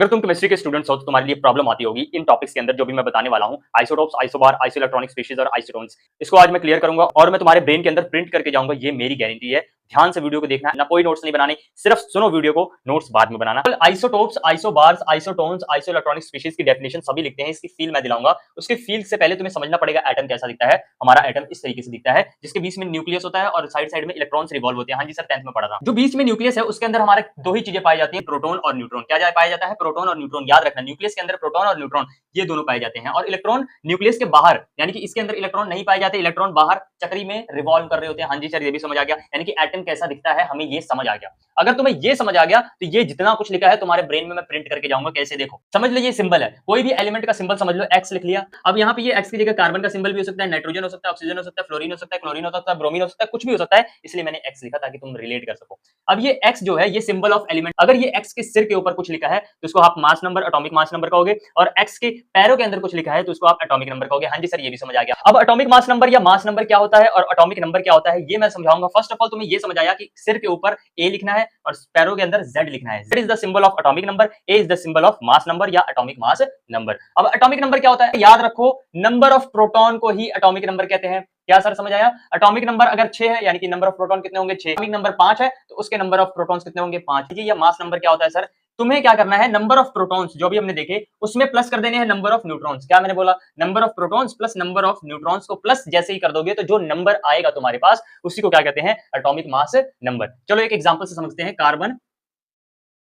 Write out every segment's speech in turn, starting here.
अगर तुम केमिस्ट्री के स्टूडेंट्स हो तो तुम्हारे लिए प्रॉब्लम आती होगी इन टॉपिक्स के अंदर जो भी मैं बताने वाला हूं, आइसोटोप्स, आइसोबार, आइसोइलेक्ट्रॉनिक स्पीशीज और आइसोटोन्स। इसको आज मैं क्लियर करूंगा और मैं तुम्हारे ब्रेन के अंदर प्रिंट करके जाऊंगा, ये मेरी गारंटी है। ध्यान से वीडियो को देखना, ना कोई नोट्स नहीं बनाने, सिर्फ सुनो वीडियो को, नोट्स बाद में बनाना। Isotopes, isobars, isotones, isoelectronic species की डेफिनेशन सभी लिखते हैं, इसकी फील मैं दिलाऊंगा। उसके फील से पहले तुम्हें समझना पड़ेगा एटम कैसा दिखता है। हमारा एटम इस तरीके से दिखता है, जिसके बीच में न्यूक्लियस होता है और साइड साइड में इलेक्ट्रॉन्स रिवॉल्व होते हैं। हाँ जी सर, 10th में पढ़ा था। जो बीच में न्यूक्लियस है उसके अंदर हमारे दो ही चीजें पाई जाती है, प्रोटॉन और न्यूट्रॉन। क्या पाया जाता है? प्रोटॉन और न्यूट्रॉन। याद रखना, न्यूक्लियस के अंदर प्रोटॉन और न्यूट्रॉन ये दोनों पाए जाते हैं। और इलेक्ट्रॉन न्यूक्लियस के बाहर, यानी कि इसके अंदर इलेक्ट्रॉन नहीं पाए जाते, इलेक्ट्रॉन बाहर चक्री में रिवॉल्व कर रहे होते हैं। हाँ जी सर, ये भी समझ आ गया। यानी कि एटम कैसा दिखता है हमें ये समझ आ गया। अगर तुम्हें ये समझ आ गया तो ये जितना कुछ लिखा है तुम्हारे ब्रेन में मैं प्रिंट करके जाऊंगा। कैसे? देखो, समझ लो ये सिंबल है, कोई भी एलिमेंट का सिंबल समझ लो, एक्स लिख लिया। अब यहाँ पे ये एक्स की जगह कार्बन का सिंबल भी हो सकता है, नाइट्रोजन हो सकता है, ऑक्सीजन हो सकता है, फ्लोरीन हो सकता है, क्लोरीन हो सकता है, ब्रोमीन हो सकता है, कुछ भी हो सकता है। इसलिए मैंने एक्स लिखा ताकि तुम रिलेट कर सको। अब ये एक्स जो है ये सिंबल ऑफ एलिमेंट। अगर ये एक्स के सिर के ऊपर कुछ लिखा है तो इसको आप mass number, atomic mass number कहोगे, और एक्स के पैरों के अंदर कुछ लिखा है तो उसको आप एटॉमिक नंबर कहोगे। हाँ जी सर, ये भी समझ आ गया। अब एटॉमिक मास नंबर या मास नंबर क्या होता है और एटॉमिक नंबर क्या होता है ये मैं समझाऊंगा। फर्स्ट ऑफ ऑल तुम्हें ये समझ आया कि सिर के ऊपर ए लिखना है और पैरों के अंदर जेड लिखना है। Z is the symbol of atomic number, A is the symbol of mass number या एटॉमिक मास नंबर। अब एटॉमिक नंबर क्या होता है? याद रखो, नंबर ऑफ प्रोटॉन को ही एटॉमिक नंबर कहते हैं। क्या सर समझ आया? एटॉमिक नंबर अगर 6 है यानी कि नंबर ऑफ प्रोटॉन कितने होंगे? 6। एटॉमिक नंबर 5 है तो उसके नंबर ऑफ प्रोटॉन्स कितने होंगे? 5। या मास नंबर क्या होता है सर? तुम्हें क्या करना है, नंबर ऑफ प्रोटॉन्स जो भी हमने देखे उसमें प्लस कर देने हैं नंबर ऑफ न्यूट्रॉन्स। क्या मैंने बोला? Number of protons plus number of neutrons को प्लस जैसे ही कर दोगे तो जो नंबर आएगा तुम्हारे पास उसी को क्या कहते हैं? Atomic mass number. चलो एक एग्जांपल से समझते हैं। कार्बन,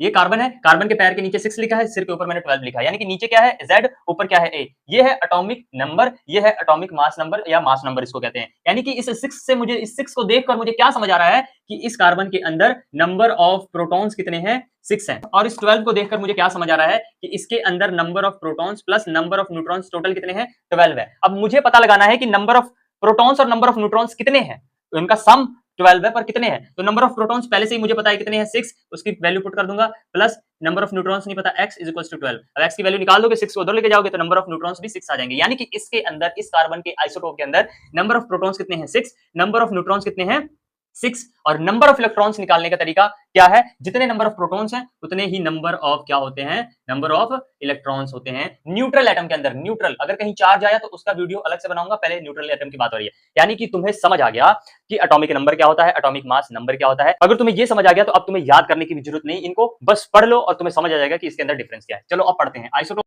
ये कार्बन है, कार्बन के पैर के नीचे 6 लिखा है, सिर के ऊपर मैंने 12 लिखा है, यानी कि नीचे क्या है? Z, ऊपर क्या है? A। ये है एटॉमिक नंबर, ये है एटॉमिक मास नंबर या मास नंबर इसको कहते हैं। यानी कि इस 6 से मुझे, इस 6 को देखकर मुझे क्या समझ आ रहा है कि इस कार्बन के अंदर नंबर ऑफ प्रोटॉन्स कितने हैं? 6 हैं। और इस 12 को देखकर मुझे क्या समझ आ रहा है कि इसके अंदर number of protons plus number of neutrons total कितने हैं? 12 है। अब मुझे पता लगाना है कि नंबर ऑफ प्रोटॉन्स और नंबर ऑफ न्यूट्रॉन्स कितने हैं, तो इनका सम 12 है, पर कितने हैं? तो नंबर ऑफ प्रोटॉन्स पहले से ही मुझे पता है कितने हैं, 6, उसकी वैल्यू पुट कर दूंगा, प्लस नंबर ऑफ न्यूट्रॉन्स नहीं पता, x इज इक्वल टू 12। अब x की वैल्यू निकाल दोगे, 6 को उधर लेके जाओगे तो नंबर ऑफ न्यूट्रॉन्स भी 6 आ जाएंगे। यानी कि इसके अंदर, इस कार्बन के आइसोटोप के अंदर नंबर ऑफ प्रोटॉन्स कितने हैं? 6। नंबर ऑफ न्यूट्रॉन्स कितने हैं? 6। और नंबर ऑफ इलेक्ट्रॉन्स निकालने का तरीका क्या है? जितने नंबर ऑफ प्रोटॉन्स हैं उतने ही नंबर ऑफ क्या होते हैं? नंबर ऑफ इलेक्ट्रॉन्स होते हैं। न्यूट्रल एटम के अंदर, न्यूट्रल अगर कहीं चार्ज आया तो उसका वीडियो अलग से बनाऊंगा, पहले न्यूट्रल एटम की बात हो रही है। यानी कि तुम्हें समझ आ गया कि एटॉमिक नंबर क्या होता है, एटॉमिक मास नंबर क्या होता है। अगर तुम्हें ये समझ आ गया तो अब तुम्हें याद करने की भी जरूरत नहीं, इनको बस पढ़ लो और तुम्हें समझ आ जाएगा कि इसके अंदर डिफरेंस क्या है। चलो अब पढ़ते हैं। आइसोटोप